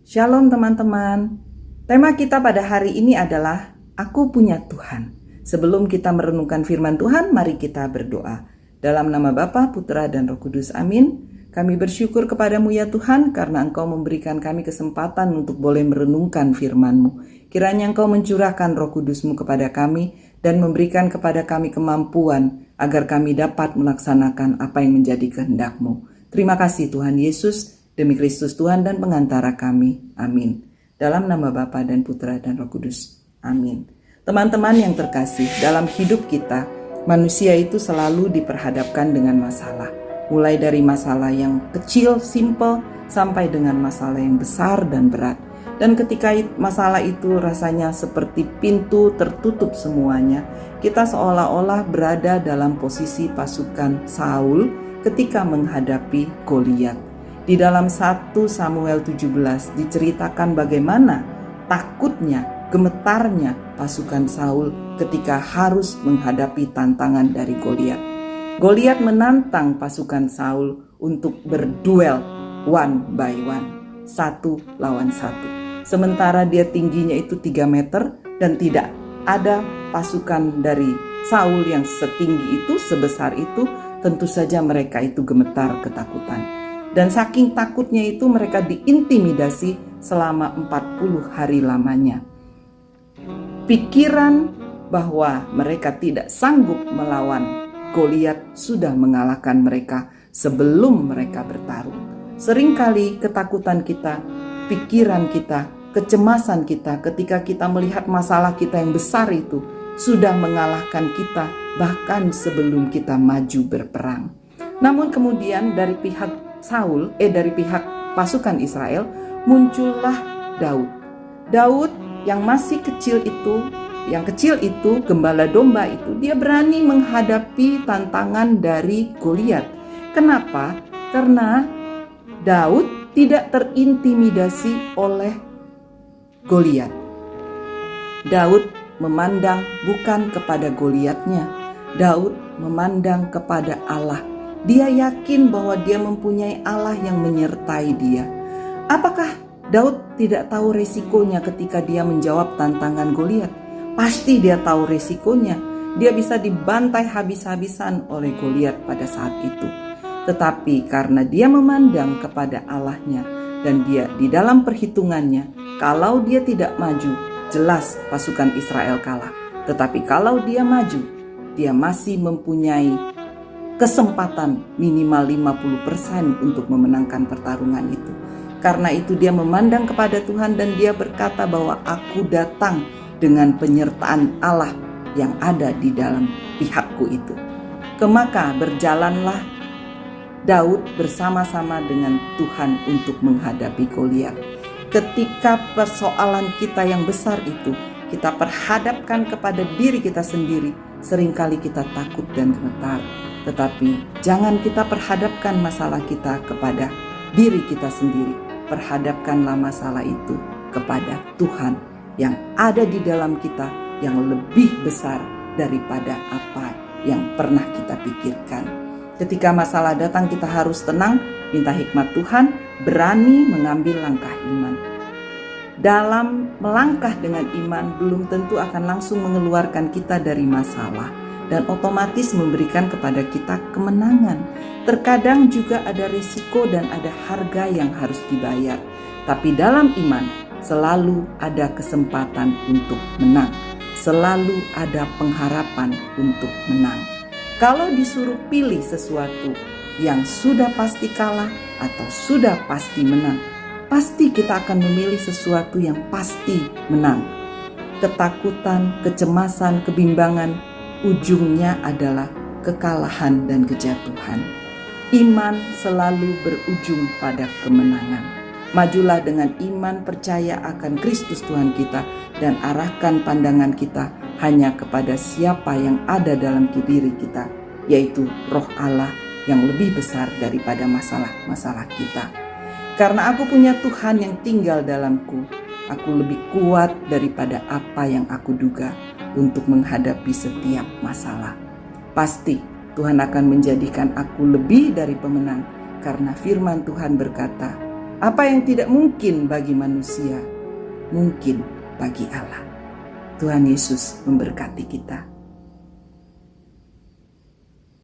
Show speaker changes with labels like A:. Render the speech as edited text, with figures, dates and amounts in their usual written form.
A: Shalom teman-teman. Tema kita pada hari ini adalah Aku Punya Tuhan. Sebelum kita merenungkan firman Tuhan, mari kita berdoa. Dalam nama Bapa, Putra, dan Roh Kudus. Amin. Kami bersyukur kepadamu ya Tuhan, karena Engkau memberikan kami kesempatan untuk boleh merenungkan firman-Mu. Kiranya Engkau mencurahkan Roh Kudus-Mu kepada kami dan memberikan kepada kami kemampuan agar kami dapat melaksanakan apa yang menjadi kehendak-Mu. Terima kasih Tuhan Yesus, demi Kristus Tuhan dan pengantara kami. Amin. Dalam nama Bapa dan Putra dan Roh Kudus. Amin. Teman-teman yang terkasih, dalam hidup kita, manusia itu selalu diperhadapkan dengan masalah. Mulai dari masalah yang kecil, simple, sampai dengan masalah yang besar dan berat. Dan ketika masalah itu rasanya seperti pintu tertutup semuanya, kita seolah-olah berada dalam posisi pasukan Saul ketika menghadapi Goliat. Di dalam 1 Samuel 17 diceritakan bagaimana takutnya, gemetarnya pasukan Saul ketika harus menghadapi tantangan dari Goliat. Goliat menantang pasukan Saul untuk berduel one by one, satu lawan satu. Sementara dia tingginya itu 3 meter dan tidak ada pasukan dari Saul yang setinggi itu, sebesar itu, tentu saja mereka itu gemetar ketakutan. Dan saking takutnya itu mereka diintimidasi selama 40 hari lamanya. Pikiran bahwa mereka tidak sanggup melawan Goliat sudah mengalahkan mereka sebelum mereka bertarung. Seringkali ketakutan kita, pikiran kita, kecemasan kita ketika kita melihat masalah kita yang besar itu sudah mengalahkan kita bahkan sebelum kita maju berperang. Namun kemudian dari pihak dari pihak pasukan Israel muncullah Daud. Daud yang masih kecil itu, gembala domba itu, dia berani menghadapi tantangan dari Goliat. Kenapa? Karena Daud tidak terintimidasi oleh Goliat. Daud memandang bukan kepada Goliatnya, Daud memandang kepada Allah. Dia yakin bahwa dia mempunyai Allah yang menyertai dia. Apakah Daud tidak tahu resikonya ketika dia menjawab tantangan Goliat? Pasti dia tahu resikonya. Dia bisa dibantai habis-habisan oleh Goliat pada saat itu. Tetapi karena dia memandang kepada Allahnya dan dia di dalam perhitungannya, kalau dia tidak maju, jelas pasukan Israel kalah. Tetapi kalau dia maju, dia masih mempunyai kesempatan minimal 50% untuk memenangkan pertarungan itu. Karena itu dia memandang kepada Tuhan dan dia berkata bahwa aku datang dengan penyertaan Allah yang ada di dalam pihakku itu. Maka berjalanlah Daud bersama-sama dengan Tuhan untuk menghadapi Goliat. Ketika persoalan kita yang besar itu kita perhadapkan kepada diri kita sendiri, seringkali kita takut dan gemetar. Tetapi jangan kita perhadapkan masalah kita kepada diri kita sendiri. Perhadapkanlah masalah itu kepada Tuhan yang ada di dalam kita, yang lebih besar daripada apa yang pernah kita pikirkan. Ketika masalah datang, kita harus tenang, minta hikmat Tuhan, berani mengambil langkah iman. Dalam melangkah dengan iman belum tentu akan langsung mengeluarkan kita dari masalah dan otomatis memberikan kepada kita kemenangan. Terkadang juga ada risiko dan ada harga yang harus dibayar. Tapi dalam iman selalu ada kesempatan untuk menang. Selalu ada pengharapan untuk menang. Kalau disuruh pilih sesuatu yang sudah pasti kalah atau sudah pasti menang, pasti kita akan memilih sesuatu yang pasti menang. Ketakutan, kecemasan, kebimbangan, ujungnya adalah kekalahan dan kejatuhan. Iman selalu berujung pada kemenangan. Majulah dengan iman, percaya akan Kristus Tuhan kita, dan arahkan pandangan kita hanya kepada siapa yang ada dalam diri kita, yaitu Roh Allah yang lebih besar daripada masalah-masalah kita. Karena aku punya Tuhan yang tinggal dalamku, aku lebih kuat daripada apa yang aku duga untuk menghadapi setiap masalah. Pasti Tuhan akan menjadikan aku lebih dari pemenang, karena firman Tuhan berkata, Apa yang tidak mungkin bagi manusia, mungkin bagi Allah. Tuhan Yesus memberkati kita.